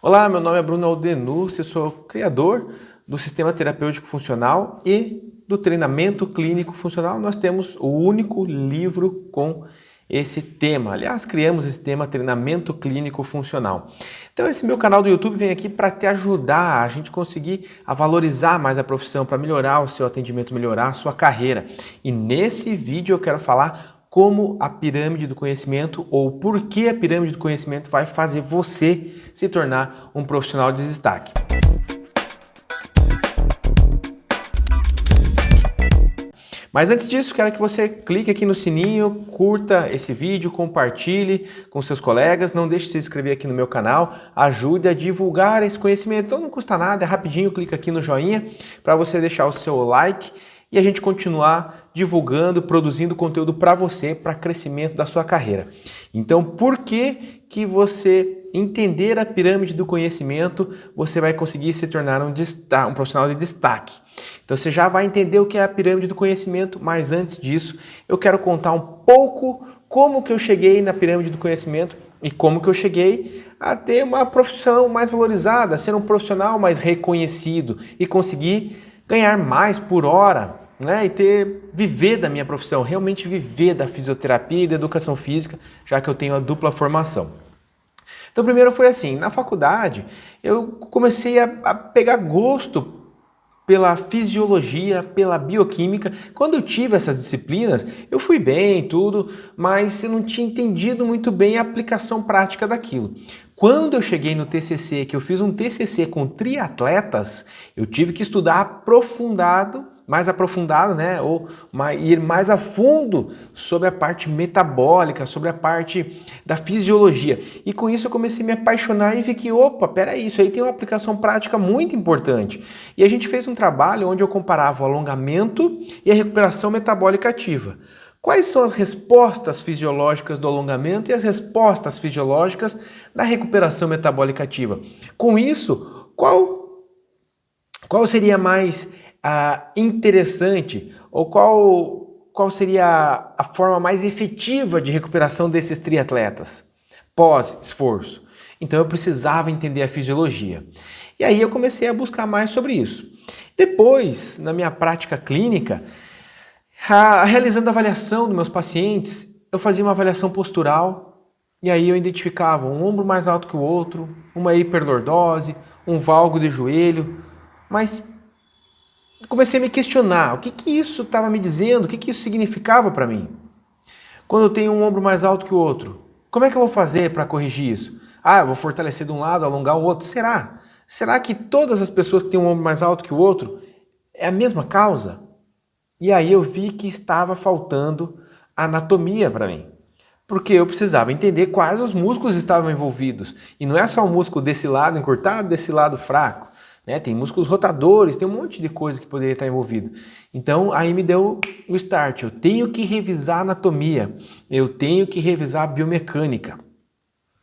Olá, meu nome é Bruno Aldenúcio, eu sou criador do Sistema Terapêutico Funcional e do Treinamento Clínico Funcional. Nós temos o único livro com esse tema. Aliás, criamos esse tema Treinamento Clínico Funcional. Então, esse meu canal do YouTube vem aqui para te ajudar a gente conseguir valorizar mais a profissão, para melhorar o seu atendimento, melhorar a sua carreira. E nesse vídeo eu quero falar como a pirâmide do conhecimento ou por que a pirâmide do conhecimento vai fazer você se tornar um profissional de destaque. Mas antes disso, quero que você clique aqui no sininho, curta esse vídeo, compartilhe com seus colegas, não deixe de se inscrever aqui no meu canal, ajude a divulgar esse conhecimento. Então não custa nada, é rapidinho, clica aqui no joinha para você deixar o seu like e a gente continuar divulgando, produzindo conteúdo para você, para crescimento da sua carreira. Então, por que você entender a pirâmide do conhecimento, você vai conseguir se tornar um profissional de destaque? Então, você já vai entender o que é a pirâmide do conhecimento, mas antes disso, eu quero contar um pouco como que eu cheguei na pirâmide do conhecimento e como que eu cheguei a ter uma profissão mais valorizada, a ser um profissional mais reconhecido e conseguir ganhar mais por hora, né? E viver da minha profissão, realmente viver da fisioterapia e da educação física, já que eu tenho a dupla formação. Então, primeiro foi assim, na faculdade eu comecei a pegar gosto pela fisiologia, pela bioquímica. Quando eu tive essas disciplinas, eu fui bem, tudo, mas eu não tinha entendido muito bem a aplicação prática daquilo. Quando eu cheguei no TCC, que eu fiz um TCC com triatletas, eu tive que estudar mais aprofundado, né? Ou ir mais a fundo sobre a parte metabólica, sobre a parte da fisiologia. E com isso eu comecei a me apaixonar e vi que, opa, peraí, isso aí tem uma aplicação prática muito importante. E a gente fez um trabalho onde eu comparava o alongamento e a recuperação metabólica ativa. Quais são as respostas fisiológicas do alongamento e as respostas fisiológicas da recuperação metabólica ativa? Com isso, qual seria mais interessante ou qual seria a forma mais efetiva de recuperação desses triatletas pós-esforço? Então eu precisava entender a fisiologia. E aí eu comecei a buscar mais sobre isso. Depois, na minha prática clínica, realizando a avaliação dos meus pacientes, eu fazia uma avaliação postural e aí eu identificava um ombro mais alto que o outro, uma hiperlordose, um valgo de joelho, mas comecei a me questionar o que isso estava me dizendo, o que isso significava para mim. Quando eu tenho um ombro mais alto que o outro, como é que eu vou fazer para corrigir isso? Eu vou fortalecer de um lado, alongar o outro. Será? Será que todas as pessoas que têm um ombro mais alto que o outro é a mesma causa? E aí eu vi que estava faltando anatomia para mim, porque eu precisava entender quais os músculos estavam envolvidos. E não é só o músculo desse lado encurtado, desse lado fraco, né? Tem músculos rotadores, tem um monte de coisa que poderia estar envolvido. Então aí me deu o start, eu tenho que revisar a anatomia, eu tenho que revisar a biomecânica.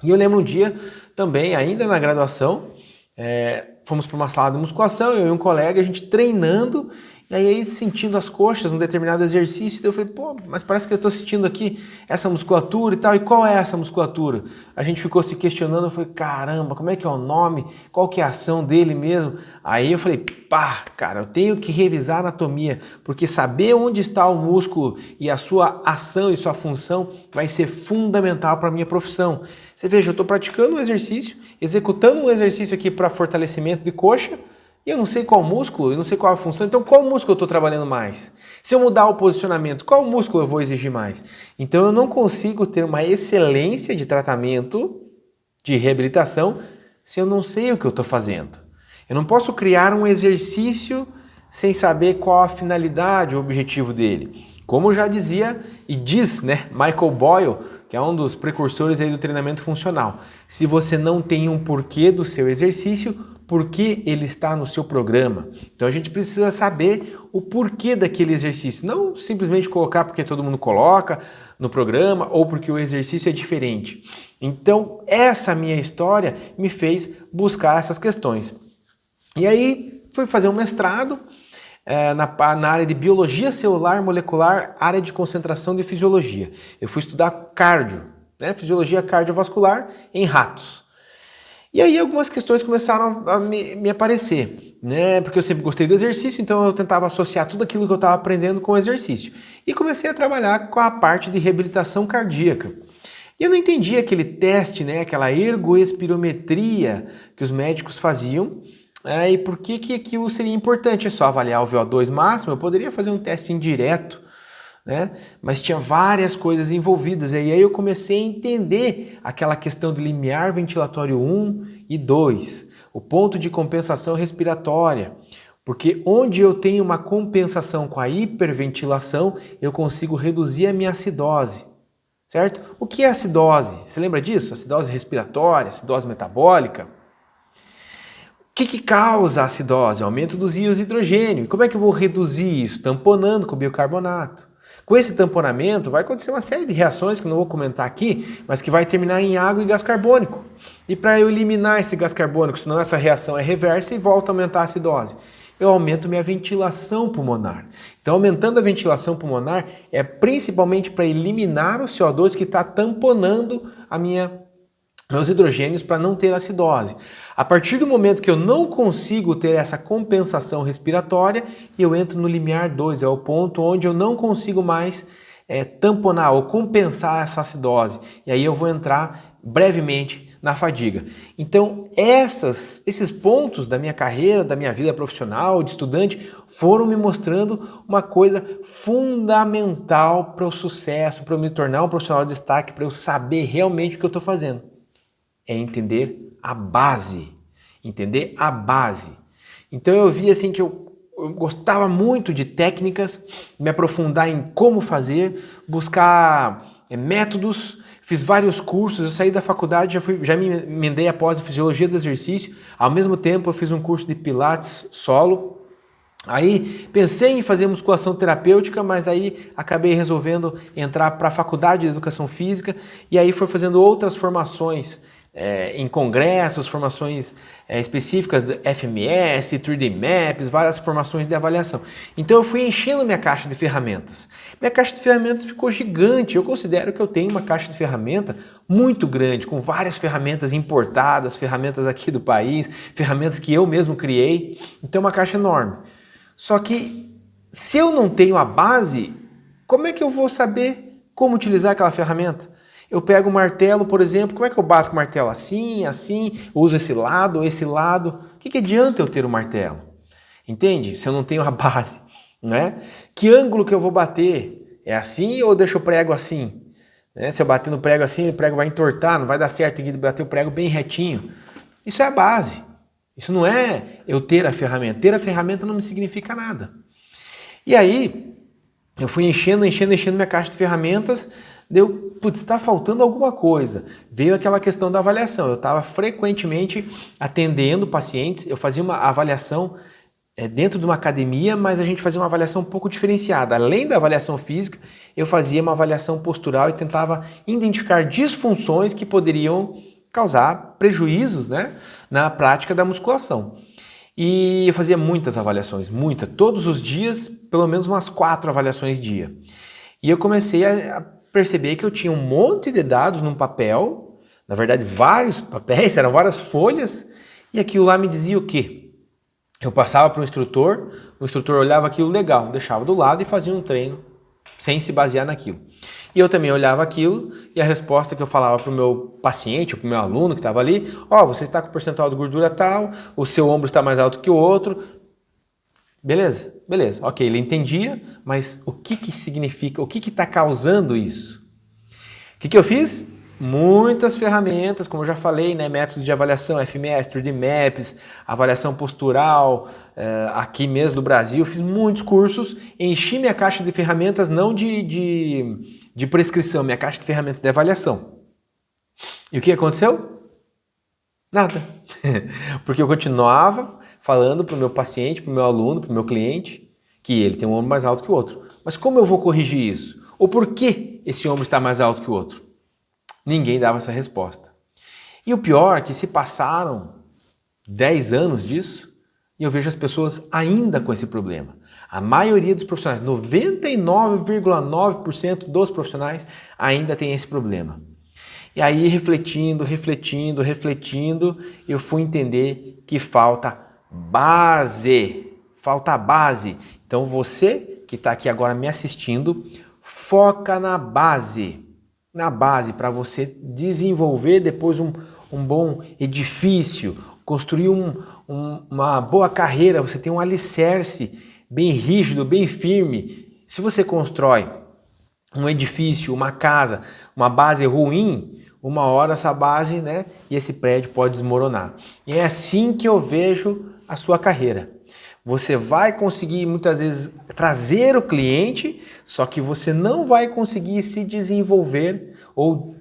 E eu lembro um dia também, ainda na graduação, fomos para uma sala de musculação, eu e um colega, a gente treinando, e aí sentindo as coxas num determinado exercício, eu falei, mas parece que eu estou sentindo aqui essa musculatura e tal, e qual é essa musculatura? A gente ficou se questionando, eu falei, caramba, como é que é o nome? Qual que é a ação dele mesmo? Aí eu falei, cara, eu tenho que revisar a anatomia, porque saber onde está o músculo e a sua ação e sua função vai ser fundamental para a minha profissão. Você veja, eu estou praticando um exercício, executando um exercício aqui para fortalecimento de coxa, e eu não sei qual músculo, eu não sei qual a função, então qual músculo eu estou trabalhando mais? Se eu mudar o posicionamento, qual músculo eu vou exigir mais? Então eu não consigo ter uma excelência de tratamento, de reabilitação, se eu não sei o que eu estou fazendo. Eu não posso criar um exercício sem saber qual a finalidade, o objetivo dele. Como já dizia e diz, né, Michael Boyle, que é um dos precursores aí do treinamento funcional. Se você não tem um porquê do seu exercício, por que ele está no seu programa? Então a gente precisa saber o porquê daquele exercício. Não simplesmente colocar porque todo mundo coloca no programa ou porque o exercício é diferente. Então essa minha história me fez buscar essas questões. E aí fui fazer um mestrado na área de biologia celular molecular, área de concentração de fisiologia. Eu fui estudar cardio, né, fisiologia cardiovascular em ratos. E aí algumas questões começaram a me aparecer, né? Porque eu sempre gostei do exercício, então eu tentava associar tudo aquilo que eu estava aprendendo com o exercício. E comecei a trabalhar com a parte de reabilitação cardíaca. E eu não entendia aquele teste, né? Aquela ergoespirometria que os médicos faziam. E por que aquilo seria importante? É só avaliar o VO2 máximo, eu poderia fazer um teste indireto, né? Mas tinha várias coisas envolvidas. E aí eu comecei a entender aquela questão do limiar ventilatório 1 e 2, o ponto de compensação respiratória. Porque onde eu tenho uma compensação com a hiperventilação, eu consigo reduzir a minha acidose, certo? O que é acidose? Você lembra disso? Acidose respiratória, acidose metabólica. O que causa a acidose? Aumento dos íons de hidrogênio. E como é que eu vou reduzir isso? Tamponando com bicarbonato. Com esse tamponamento vai acontecer uma série de reações que eu não vou comentar aqui, mas que vai terminar em água e gás carbônico. E para eu eliminar esse gás carbônico, senão essa reação é reversa e volta a aumentar a acidose, eu aumento minha ventilação pulmonar. Então, aumentando a ventilação pulmonar é principalmente para eliminar o CO2 que está tamponando meus hidrogênios para não ter acidose. A partir do momento que eu não consigo ter essa compensação respiratória, eu entro no limiar 2, é o ponto onde eu não consigo mais tamponar ou compensar essa acidose. E aí eu vou entrar brevemente na fadiga. Então, esses pontos da minha carreira, da minha vida profissional, de estudante, foram me mostrando uma coisa fundamental para o sucesso, para eu me tornar um profissional de destaque, para eu saber realmente o que eu estou fazendo. É entender a base. Entender a base. Então eu vi assim que eu gostava muito de técnicas, me aprofundar em como fazer, buscar métodos, fiz vários cursos, eu saí da faculdade, já me emendei após a fisiologia do exercício, ao mesmo tempo eu fiz um curso de pilates solo. Aí pensei em fazer musculação terapêutica, mas aí acabei resolvendo entrar para a faculdade de educação física e aí fui fazendo outras formações em congressos, formações específicas de FMS, 3D Maps, várias formações de avaliação. Então eu fui enchendo minha caixa de ferramentas. Minha caixa de ferramentas ficou gigante. Eu considero que eu tenho uma caixa de ferramenta muito grande, com várias ferramentas importadas, ferramentas aqui do país, ferramentas que eu mesmo criei. Então é uma caixa enorme. Só que se eu não tenho a base, como é que eu vou saber como utilizar aquela ferramenta? Eu pego o martelo, por exemplo, como é que eu bato com o martelo? Assim, assim, eu uso esse lado, esse lado. O que adianta eu ter o martelo? Entende? Se eu não tenho a base, né? Que ângulo que eu vou bater? É assim ou eu deixo o prego assim? Se eu bater no prego assim, o prego vai entortar, não vai dar certo, tem que bater o prego bem retinho. Isso é a base. Isso não é eu ter a ferramenta. Ter a ferramenta não me significa nada. E aí, eu fui enchendo minha caixa de ferramentas, deu, putz, está faltando alguma coisa. Veio aquela questão da avaliação. Eu estava frequentemente atendendo pacientes, eu fazia uma avaliação dentro de uma academia, mas a gente fazia uma avaliação um pouco diferenciada. Além da avaliação física, eu fazia uma avaliação postural e tentava identificar disfunções que poderiam causar prejuízos, né, na prática da musculação. E eu fazia muitas avaliações, todos os dias, pelo menos umas 4 avaliações dia. E eu comecei a perceber que eu tinha um monte de dados num papel, na verdade vários papéis, eram várias folhas, e aquilo lá me dizia o quê? Eu passava para o instrutor olhava aquilo legal, deixava do lado e fazia um treino sem se basear naquilo. E eu também olhava aquilo e a resposta que eu falava para o meu paciente, para o meu aluno que estava ali, você está com percentual de gordura tal, o seu ombro está mais alto que o outro. Beleza, ok, ele entendia, mas o que significa, o que está causando isso? O que eu fiz? Muitas ferramentas, como eu já falei, né, métodos de avaliação, FMS, 3D Maps, avaliação postural, aqui mesmo no Brasil, fiz muitos cursos, enchi minha caixa de ferramentas, não de prescrição, minha caixa de ferramentas de avaliação. E o que aconteceu? Nada. Porque eu continuava falando para o meu paciente, para o meu aluno, para o meu cliente, que ele tem um ombro mais alto que o outro. Mas como eu vou corrigir isso? Ou por que esse ombro está mais alto que o outro? Ninguém dava essa resposta. E o pior é que se passaram 10 anos disso e eu vejo as pessoas ainda com esse problema. A maioria dos profissionais, 99,9% dos profissionais ainda tem esse problema. E aí, refletindo, eu fui entender que falta base. Falta base. Então, você que está aqui agora me assistindo, foca na base. Na base, para você desenvolver depois um bom edifício, construir uma boa carreira, você tem um alicerce bem rígido, bem firme. Se você constrói um edifício, uma casa, uma base ruim, uma hora essa base, né, e esse prédio pode desmoronar. E é assim que eu vejo a sua carreira. Você vai conseguir muitas vezes trazer o cliente, só que você não vai conseguir se desenvolver ou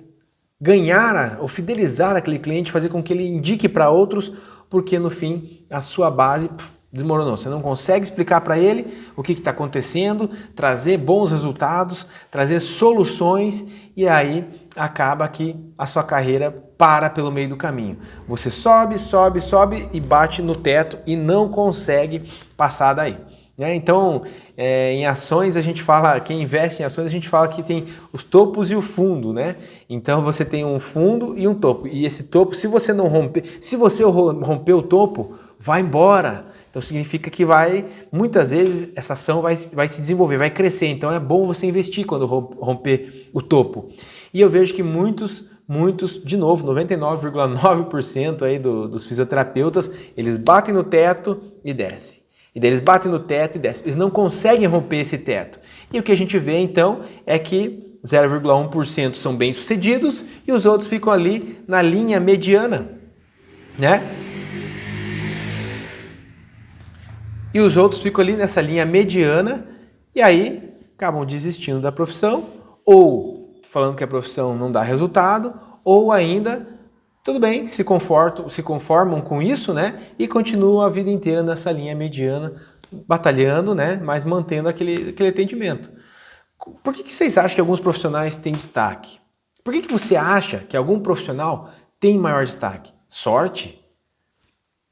ganhar ou fidelizar aquele cliente, fazer com que ele indique para outros, porque no fim a sua base desmoronou. Você não consegue explicar para ele o que está acontecendo, trazer bons resultados, trazer soluções, e aí acaba que a sua carreira para pelo meio do caminho. Você sobe e bate no teto e não consegue passar daí. Então, em ações a gente fala, quem investe em ações a gente fala que tem os topos e o fundo, né? Então você tem um fundo e um topo. E esse topo, se você romper o topo, vai embora. Então significa que muitas vezes essa ação vai se desenvolver, vai crescer. Então é bom você investir quando romper o topo. E eu vejo que muitos, de novo, 99,9% aí dos fisioterapeutas, eles batem no teto e descem. E daí eles batem no teto e descem. Eles não conseguem romper esse teto. E o que a gente vê então é que 0,1% são bem-sucedidos e os outros ficam ali na linha mediana, né? E os outros ficam ali nessa linha mediana e aí acabam desistindo da profissão, ou falando que a profissão não dá resultado, ou ainda, tudo bem, se conformam com isso, né? E continuam a vida inteira nessa linha mediana, batalhando, né? Mas mantendo aquele atendimento. Por que vocês acham que alguns profissionais têm destaque? Por que você acha que algum profissional tem maior destaque? Sorte?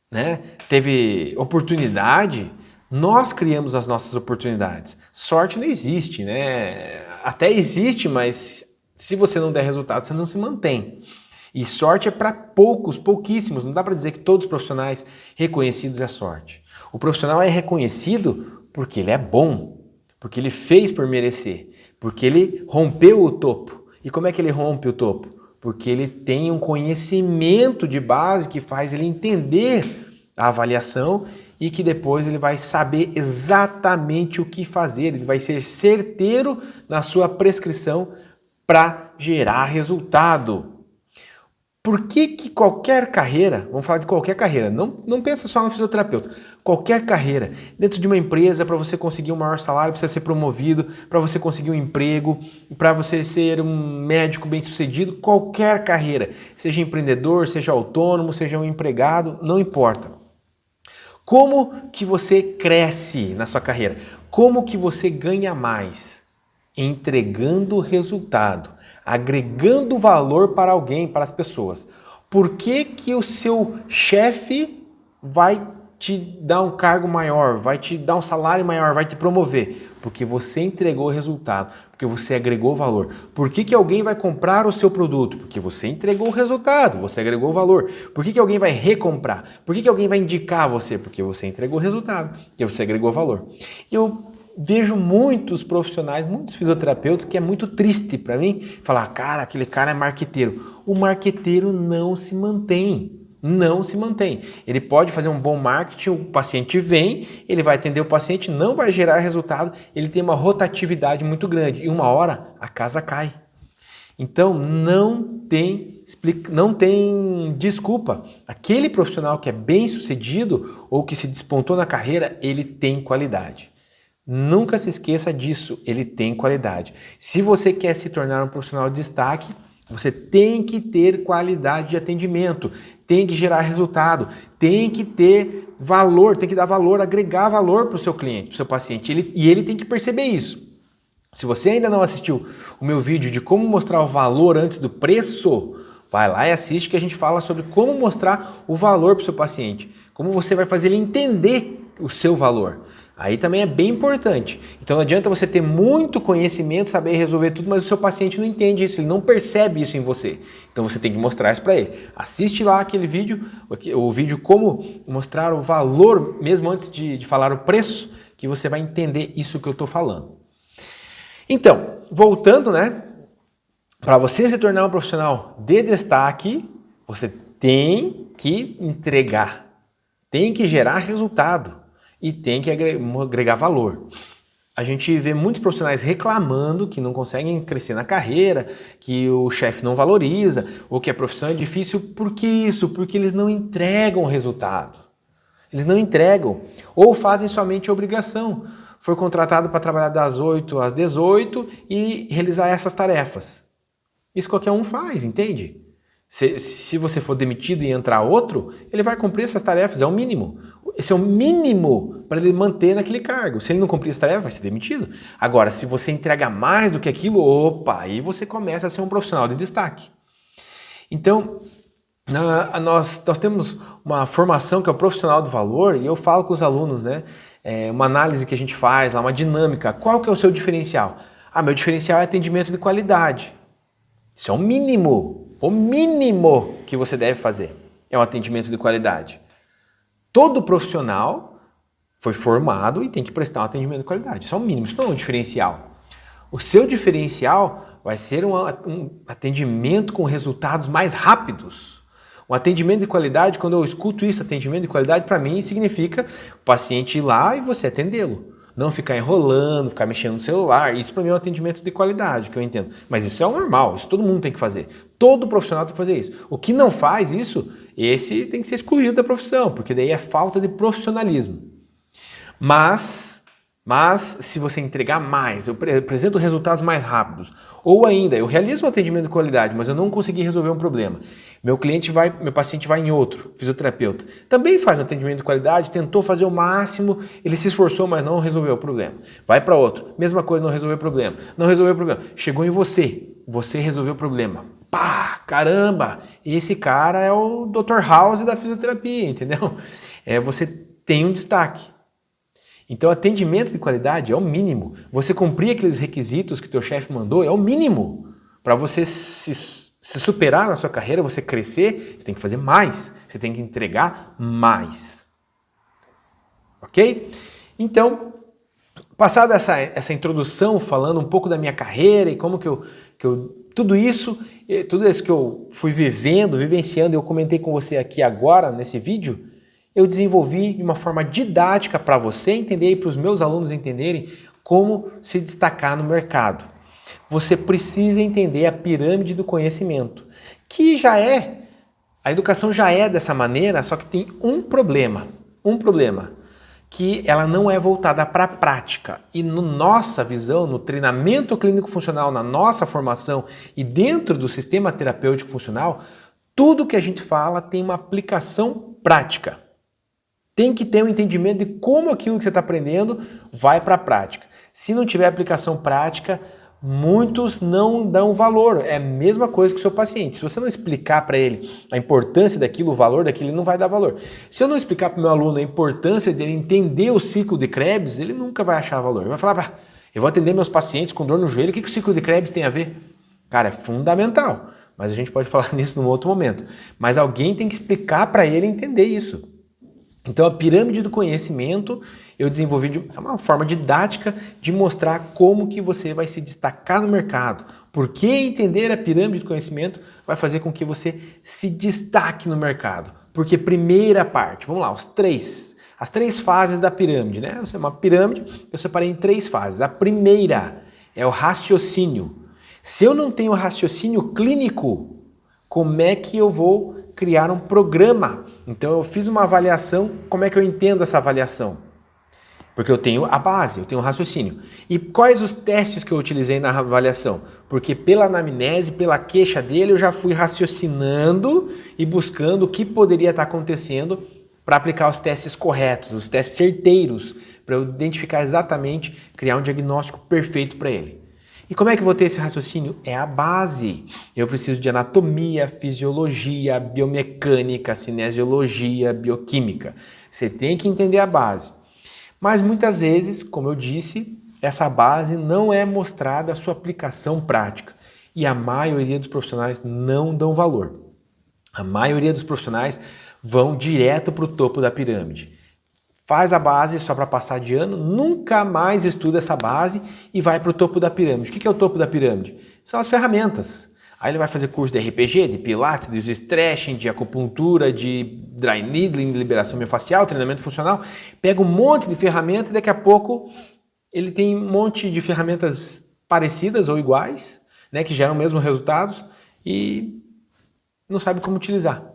Né? Teve oportunidade? Nós criamos as nossas oportunidades. Sorte não existe, né? Até existe, mas se você não der resultado, você não se mantém. E sorte é para pouquíssimos. Não dá para dizer que todos os profissionais reconhecidos é sorte. O profissional é reconhecido porque ele é bom, porque ele fez por merecer, porque ele rompeu o topo. E como é que ele rompe o topo? Porque ele tem um conhecimento de base que faz ele entender a avaliação e que depois ele vai saber exatamente o que fazer, ele vai ser certeiro na sua prescrição para gerar resultado. Por que qualquer carreira, vamos falar de qualquer carreira, não pensa só no fisioterapeuta, qualquer carreira, dentro de uma empresa, para você conseguir um maior salário, precisa ser promovido, para você conseguir um emprego, para você ser um médico bem-sucedido, qualquer carreira, seja empreendedor, seja autônomo, seja um empregado, não importa. Como que você cresce na sua carreira? Como que você ganha mais? Entregando resultado, agregando valor para alguém, para as pessoas. Por que o seu chefe vai te dar um cargo maior, vai te dar um salário maior, vai te promover? Porque você entregou resultado, porque você agregou valor. Por que alguém vai comprar o seu produto? Porque você entregou o resultado, você agregou valor. Por que alguém vai recomprar? Por que alguém vai indicar você? Porque você entregou o resultado, porque você agregou valor. Eu vejo muitos profissionais, muitos fisioterapeutas, que é muito triste para mim falar, cara, aquele cara é marqueteiro. O marqueteiro não se mantém. Não se mantém. Ele pode fazer um bom marketing, o paciente vem, ele vai atender o paciente, não vai gerar resultado, ele tem uma rotatividade muito grande e uma hora a casa cai. Então não tem desculpa. Aquele profissional que é bem sucedido ou que se despontou na carreira, ele tem qualidade. Nunca se esqueça disso, ele tem qualidade. Se você quer se tornar um profissional de destaque, você tem que ter qualidade de atendimento, tem que gerar resultado, tem que ter valor, tem que dar valor, agregar valor para o seu cliente, para o seu paciente. Ele tem que perceber isso. Se você ainda não assistiu o meu vídeo de como mostrar o valor antes do preço, vai lá e assiste que a gente fala sobre como mostrar o valor para o seu paciente, como você vai fazer ele entender o seu valor. Aí também é bem importante. Então não adianta você ter muito conhecimento, saber resolver tudo, mas o seu paciente não entende isso, ele não percebe isso em você. Então você tem que mostrar isso para ele. Assiste lá aquele vídeo, o vídeo como mostrar o valor, mesmo antes de falar o preço, que você vai entender isso que eu estou falando. Então, voltando, né? Para você se tornar um profissional de destaque, você tem que entregar, tem que gerar resultado e tem que agregar valor. A gente vê muitos profissionais reclamando que não conseguem crescer na carreira, que o chefe não valoriza, ou que a profissão é difícil. Por que isso? Porque eles não entregam resultado. Eles não entregam, ou fazem somente a obrigação. Foi contratado para trabalhar das 8 às 18 e realizar essas tarefas. Isso qualquer um faz, entende? Se você for demitido e entrar outro, ele vai cumprir essas tarefas, é o mínimo. Esse é o mínimo para ele manter naquele cargo. Se ele não cumprir essa tarefa, vai ser demitido. Agora, se você entrega mais do que aquilo, opa, aí você começa a ser um profissional de destaque. Então, nós temos uma formação que é o profissional do valor, e eu falo com os alunos, né? Uma análise que a gente faz, lá, uma dinâmica. Qual que é o seu diferencial? Meu diferencial é atendimento de qualidade. Isso é o mínimo que você deve fazer, é um atendimento de qualidade. Todo profissional foi formado e tem que prestar um atendimento de qualidade, isso é o mínimo, isso não é um diferencial. O seu diferencial vai ser um atendimento com resultados mais rápidos. Um atendimento de qualidade, quando eu escuto isso, atendimento de qualidade, para mim significa o paciente ir lá e você atendê-lo. Não ficar enrolando, ficar mexendo no celular. Isso para mim é um atendimento de qualidade, que eu entendo. Mas isso é o normal, isso todo mundo tem que fazer. Todo profissional tem que fazer isso. O que não faz isso, esse tem que ser excluído da profissão, porque daí é falta de profissionalismo. Mas se você entregar mais, eu apresento resultados mais rápidos, ou ainda, eu realizo um atendimento de qualidade, mas eu não consegui resolver um problema. Meu paciente vai em outro fisioterapeuta. Também faz um atendimento de qualidade, tentou fazer o máximo, ele se esforçou, mas não resolveu o problema. Vai para outro, mesma coisa, não resolveu o problema. Não resolveu o problema. Chegou em você resolveu o problema. Pá, caramba, esse cara é o Dr. House da fisioterapia, entendeu? Você tem um destaque. Então, atendimento de qualidade é o mínimo. Você cumprir aqueles requisitos que o teu chefe mandou é o mínimo. Para você se superar na sua carreira, você crescer, você tem que fazer mais. Você tem que entregar mais. Ok? Então, passada essa introdução, falando um pouco da minha carreira e como que eu tudo isso que eu fui vivenciando, eu comentei com você aqui agora, nesse vídeo, eu desenvolvi de uma forma didática para você entender e para os meus alunos entenderem como se destacar no mercado. Você precisa entender a pirâmide do conhecimento, que a educação já é dessa maneira, só que tem um problema, que ela não é voltada para a prática. E na nossa visão, no treinamento clínico funcional, na nossa formação e dentro do sistema terapêutico funcional, tudo que a gente fala tem uma aplicação prática. Tem que ter um entendimento de como aquilo que você está aprendendo vai para a prática. Se não tiver aplicação prática, muitos não dão valor. É a mesma coisa que o seu paciente. Se você não explicar para ele a importância daquilo, o valor daquilo, ele não vai dar valor. Se eu não explicar para o meu aluno a importância dele entender o ciclo de Krebs, ele nunca vai achar valor. Ele vai falar, eu vou atender meus pacientes com dor no joelho, o que o ciclo de Krebs tem a ver? Cara, é fundamental. Mas a gente pode falar nisso num outro momento. Mas alguém tem que explicar para ele entender isso. Então a pirâmide do conhecimento eu desenvolvi é uma forma didática de mostrar como que você vai se destacar no mercado. Porque entender a pirâmide do conhecimento vai fazer com que você se destaque no mercado. Porque primeira parte, vamos lá, as três fases da pirâmide, né? É uma pirâmide, eu separei em 3 fases. A primeira é o raciocínio. Se eu não tenho raciocínio clínico, como é que eu vou criar um programa? Então eu fiz uma avaliação, como é que eu entendo essa avaliação? Porque eu tenho a base, eu tenho o raciocínio. E quais os testes que eu utilizei na avaliação? Porque pela anamnese, pela queixa dele, eu já fui raciocinando e buscando o que poderia estar acontecendo para aplicar os testes corretos, os testes certeiros, para eu identificar exatamente, criar um diagnóstico perfeito para ele. E como é que eu vou ter esse raciocínio? É a base. Eu preciso de anatomia, fisiologia, biomecânica, cinesiologia, bioquímica. Você tem que entender a base. Mas muitas vezes, como eu disse, essa base não é mostrada a sua aplicação prática. E a maioria dos profissionais não dão valor. A maioria dos profissionais vão direto para o topo da pirâmide. Faz a base só para passar de ano, nunca mais estuda essa base e vai para o topo da pirâmide. O que é o topo da pirâmide? São as ferramentas. Aí ele vai fazer curso de RPG, de pilates, de stretching, de acupuntura, de dry needling, de liberação miofascial, treinamento funcional. Pega um monte de ferramentas e daqui a pouco ele tem um monte de ferramentas parecidas ou iguais, né, que geram os mesmos resultados e não sabe como utilizar.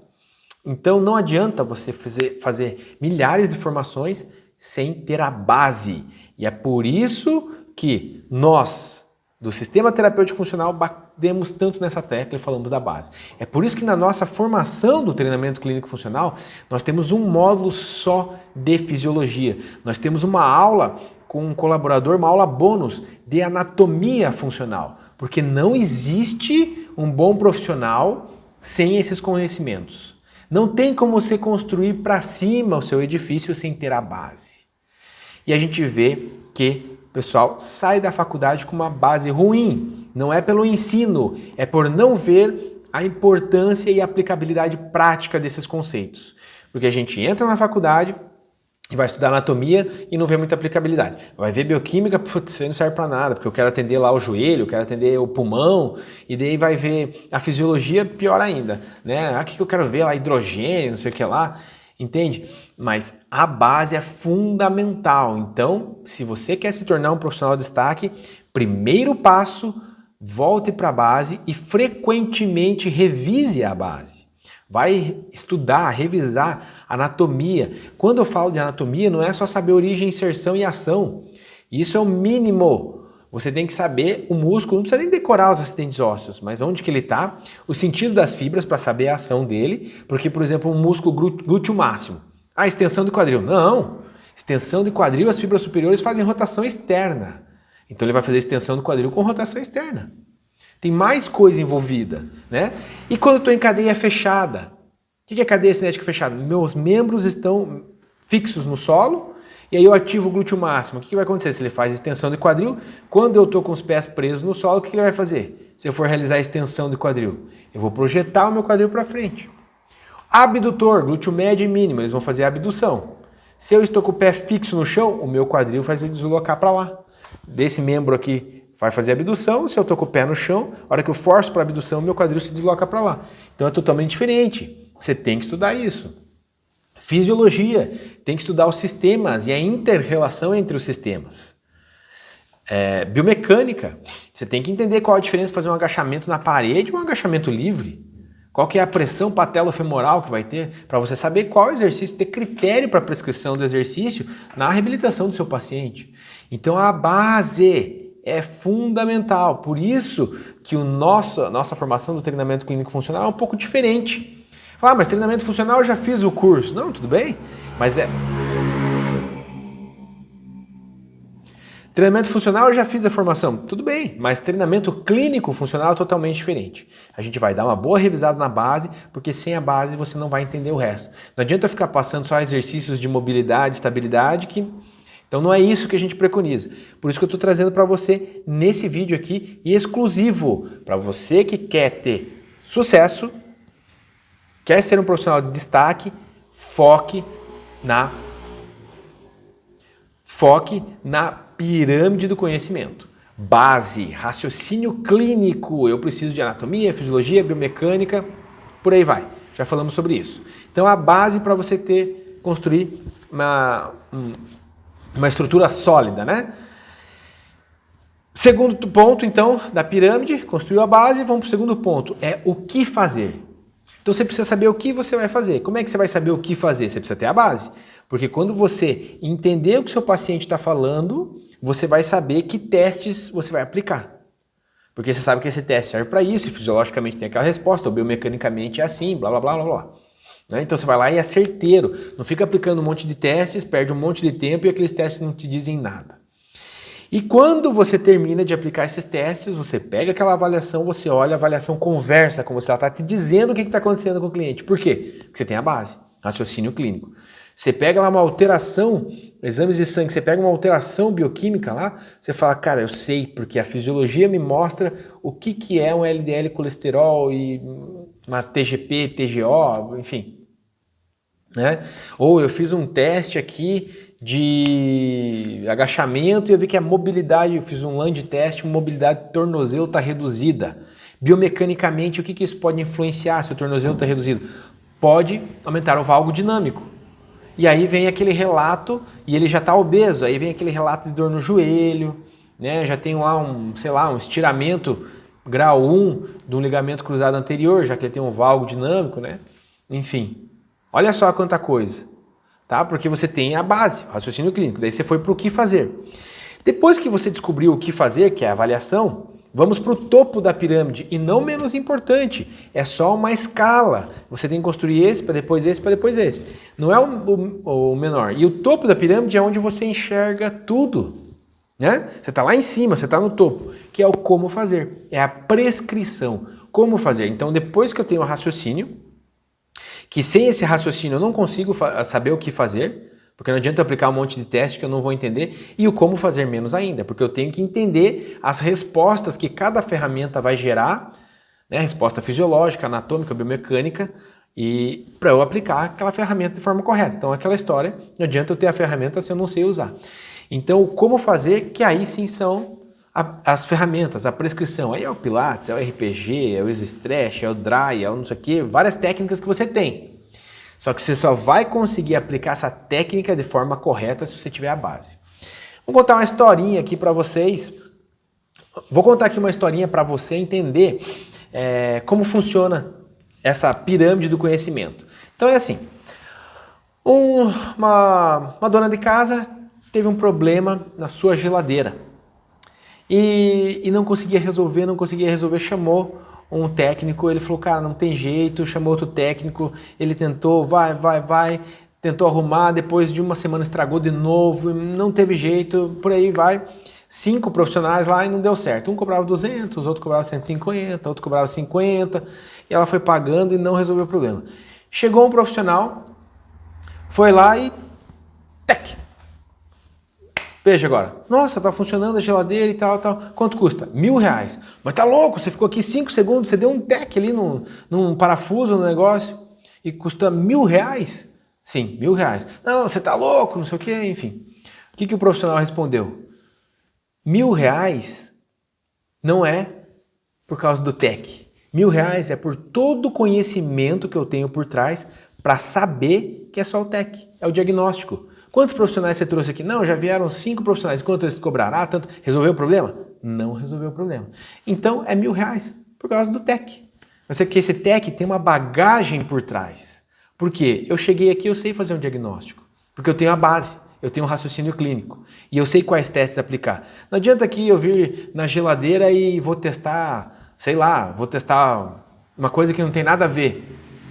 Então não adianta você fazer milhares de formações sem ter a base. E é por isso que nós, do Sistema Terapêutico Funcional, batemos tanto nessa tecla e falamos da base. É por isso que na nossa formação do treinamento clínico funcional, nós temos um módulo só de fisiologia. Nós temos uma aula com um colaborador, uma aula bônus de anatomia funcional. Porque não existe um bom profissional sem esses conhecimentos. Não tem como você construir para cima o seu edifício sem ter a base. E a gente vê que o pessoal sai da faculdade com uma base ruim. Não é pelo ensino, é por não ver a importância e a aplicabilidade prática desses conceitos. Porque a gente entra na faculdade e vai estudar anatomia e não vê muita aplicabilidade. Vai ver bioquímica, putz, isso aí não serve para nada, porque eu quero atender lá o joelho, eu quero atender o pulmão, e daí vai ver a fisiologia, pior ainda, né? O que eu quero ver lá, hidrogênio, não sei o que lá, entende? Mas a base é fundamental. Então, se você quer se tornar um profissional de destaque, primeiro passo, volte para a base e frequentemente revise a base. Vai estudar, revisar anatomia. Quando eu falo de anatomia, não é só saber origem, inserção e ação. Isso é o mínimo. Você tem que saber o músculo, não precisa nem decorar os acidentes ósseos, mas onde que ele está, o sentido das fibras para saber a ação dele, porque, por exemplo, um músculo glúteo máximo. Ah, extensão de quadril. Não! Extensão de quadril, as fibras superiores fazem rotação externa. Então ele vai fazer extensão do quadril com rotação externa. Tem mais coisa envolvida, né? E quando eu estou em cadeia fechada? O que é cadeia cinética fechada? Meus membros estão fixos no solo e aí eu ativo o glúteo máximo. O que vai acontecer se ele faz extensão de quadril? Quando eu estou com os pés presos no solo, o que ele vai fazer? Se eu for realizar a extensão de quadril, eu vou projetar o meu quadril para frente. Abdutor, glúteo médio e mínimo, eles vão fazer a abdução. Se eu estou com o pé fixo no chão, o meu quadril vai se deslocar para lá. Desse membro aqui vai fazer a abdução, se eu estou com o pé no chão, a hora que eu forço para a abdução, meu quadril se desloca para lá. Então é totalmente diferente. Você tem que estudar isso. Fisiologia, tem que estudar os sistemas e a inter-relação entre os sistemas. Biomecânica, você tem que entender qual a diferença de fazer um agachamento na parede ou um agachamento livre. Qual que é a pressão patelofemoral que vai ter, para você saber qual exercício, ter critério para a prescrição do exercício na reabilitação do seu paciente. Então a base é fundamental, por isso que nossa formação do treinamento clínico funcional é um pouco diferente. Mas treinamento funcional eu já fiz o curso. Não, tudo bem, mas treinamento funcional eu já fiz a formação. Tudo bem, mas treinamento clínico funcional é totalmente diferente. A gente vai dar uma boa revisada na base, porque sem a base você não vai entender o resto. Não adianta ficar passando só exercícios de mobilidade, estabilidade, então não é isso que a gente preconiza. Por isso que eu estou trazendo para você nesse vídeo aqui, exclusivo, para você que quer ter sucesso, quer ser um profissional de destaque, foque na pirâmide do conhecimento. Base, raciocínio clínico, eu preciso de anatomia, fisiologia, biomecânica, por aí vai. Já falamos sobre isso. Então a base para você construir uma estrutura sólida, né? Segundo ponto, então, da pirâmide, construiu a base, vamos para o segundo ponto, é o que fazer. Então você precisa saber o que você vai fazer. Como é que você vai saber o que fazer? Você precisa ter a base. Porque quando você entender o que o seu paciente está falando, você vai saber que testes você vai aplicar. Porque você sabe que esse teste serve para isso, e fisiologicamente tem aquela resposta, ou biomecanicamente é assim, blá, blá, blá, blá, blá. Então você vai lá e é certeiro, não fica aplicando um monte de testes, perde um monte de tempo e aqueles testes não te dizem nada. E quando você termina de aplicar esses testes, você pega aquela avaliação, você olha, a avaliação conversa com você, ela está te dizendo o que está acontecendo com o cliente. Por quê? Porque você tem a base. Raciocínio clínico. Você pega lá uma alteração, exames de sangue, você pega uma alteração bioquímica lá, você fala, cara, eu sei, porque a fisiologia me mostra o que é um LDL colesterol e uma TGP, TGO, enfim. Né? Ou eu fiz um teste aqui de agachamento e eu vi que a mobilidade, eu fiz um land test, a mobilidade do tornozelo está reduzida. Biomecanicamente, o que isso pode influenciar se o tornozelo está reduzido? Pode aumentar o valgo dinâmico. E aí vem aquele relato, e ele já está obeso, aí vem aquele relato de dor no joelho, né? Já tem lá um estiramento grau 1 do ligamento cruzado anterior, já que ele tem um valgo dinâmico, né? Enfim, olha só quanta coisa, tá? Porque você tem a base, o raciocínio clínico, daí você foi para o que fazer. Depois que você descobriu o que fazer, que é a avaliação, vamos para o topo da pirâmide, e não menos importante, é só uma escala. Você tem que construir esse, para depois esse, para depois esse. Não é o menor. E o topo da pirâmide é onde você enxerga tudo. Né? Você está lá em cima, você está no topo, que é o como fazer, é a prescrição. Como fazer? Então, depois que eu tenho o raciocínio, que sem esse raciocínio eu não consigo saber o que fazer, porque não adianta eu aplicar um monte de teste que eu não vou entender, e o como fazer menos ainda, porque eu tenho que entender as respostas que cada ferramenta vai gerar, né, resposta fisiológica, anatômica, biomecânica, e para eu aplicar aquela ferramenta de forma correta. Então, aquela história, não adianta eu ter a ferramenta se eu não sei usar. Então, o como fazer, que aí sim são as ferramentas, a prescrição. Aí é o Pilates, é o RPG, é o ISO-Stretch, é o Dry, é o não sei o quê, várias técnicas que você tem. Só que você só vai conseguir aplicar essa técnica de forma correta se você tiver a base. Vou contar uma historinha aqui para vocês. Vou contar aqui uma historinha para você entender como funciona essa pirâmide do conhecimento. Então é assim, uma dona de casa teve um problema na sua geladeira e não conseguia resolver, chamou um técnico, ele falou, cara, não tem jeito, chamou outro técnico, ele tentou, tentou arrumar, depois de uma semana estragou de novo, não teve jeito, por aí vai. 5 profissionais lá e não deu certo. Um cobrava 200, outro cobrava 150, outro cobrava 50, e ela foi pagando e não resolveu o problema. Chegou um profissional, foi lá e... Tec! Veja agora, nossa, tá funcionando a geladeira e tal. Quanto custa? R$1.000. Mas tá louco, você ficou aqui 5 segundos, você deu um tec ali num parafuso no negócio e custa R$1.000? Sim, R$1.000. Não, você tá louco, não sei o que, enfim. O que o profissional respondeu? R$1.000 não é por causa do tec. R$1.000 é por todo o conhecimento que eu tenho por trás para saber que é só o tec, é o diagnóstico. Quantos profissionais você trouxe aqui? Não, já vieram 5 profissionais. Quanto eles cobraram? Ah, tanto. Resolveu o problema? Não resolveu o problema. Então é R$1.000 por causa do tec. Mas é que esse tec tem uma bagagem por trás. Por quê? Eu cheguei aqui, eu sei fazer um diagnóstico. Porque eu tenho a base, eu tenho um raciocínio clínico. E eu sei quais testes aplicar. Não adianta aqui eu vir na geladeira e vou testar, sei lá, vou testar uma coisa que não tem nada a ver.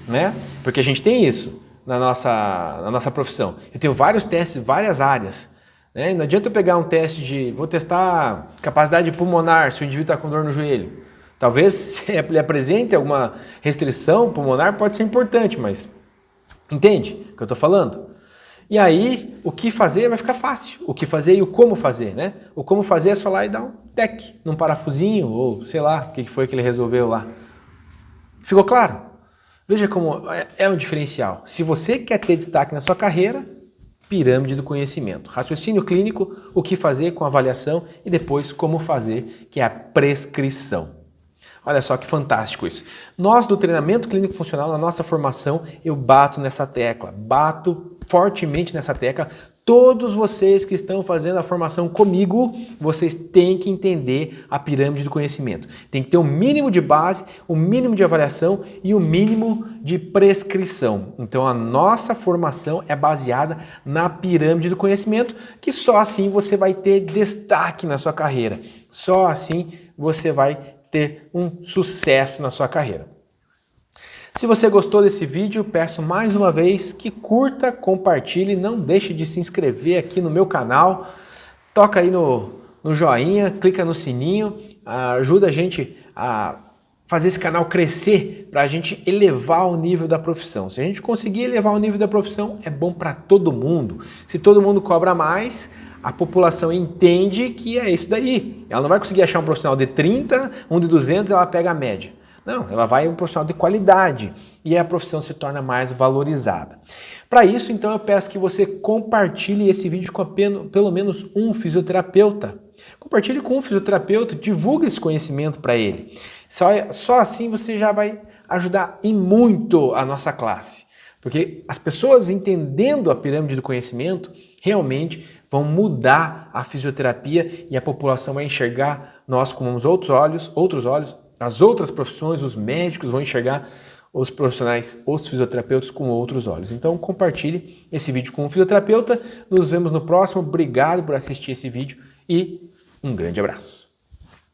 Né? Porque a gente tem isso na nossa profissão. Eu tenho vários testes, várias áreas. Né? Não adianta eu pegar um teste vou testar capacidade pulmonar, se o indivíduo está com dor no joelho. Talvez se ele apresente alguma restrição pulmonar, pode ser importante, mas entende o que eu estou falando? E aí, o que fazer vai ficar fácil. O que fazer e o como fazer, né? O como fazer é só lá e dar um tec num parafusinho, ou sei lá, o que foi que ele resolveu lá. Ficou claro? Veja como é um diferencial. Se você quer ter destaque na sua carreira, pirâmide do conhecimento. Raciocínio clínico, o que fazer com avaliação e depois como fazer, que é a prescrição. Olha só que fantástico isso. Nós do treinamento clínico funcional, na nossa formação, eu bato nessa tecla, bato fortemente nessa tecla. Todos vocês que estão fazendo a formação comigo, vocês têm que entender a pirâmide do conhecimento. Tem que ter o mínimo de base, o mínimo de avaliação e o mínimo de prescrição. Então a nossa formação é baseada na pirâmide do conhecimento, que só assim você vai ter destaque na sua carreira. Só assim você vai ter um sucesso na sua carreira. Se você gostou desse vídeo, peço mais uma vez que curta, compartilhe, não deixe de se inscrever aqui no meu canal, toca aí no joinha, clica no sininho, ajuda a gente a fazer esse canal crescer, para a gente elevar o nível da profissão. Se a gente conseguir elevar o nível da profissão, é bom para todo mundo. Se todo mundo cobra mais, a população entende que é isso daí. Ela não vai conseguir achar um profissional de 30, um de 200, ela pega a média. Não, ela vai um profissional de qualidade e a profissão se torna mais valorizada. Para isso, então, eu peço que você compartilhe esse vídeo com pelo menos um fisioterapeuta. Compartilhe com um fisioterapeuta, divulgue esse conhecimento para ele. Só assim você já vai ajudar em muito a nossa classe. Porque as pessoas entendendo a pirâmide do conhecimento realmente vão mudar a fisioterapia e a população vai enxergar nós com os outros olhos, as outras profissões, os médicos vão enxergar os profissionais, os fisioterapeutas com outros olhos. Então compartilhe esse vídeo com um fisioterapeuta. Nos vemos no próximo. Obrigado por assistir esse vídeo e um grande abraço.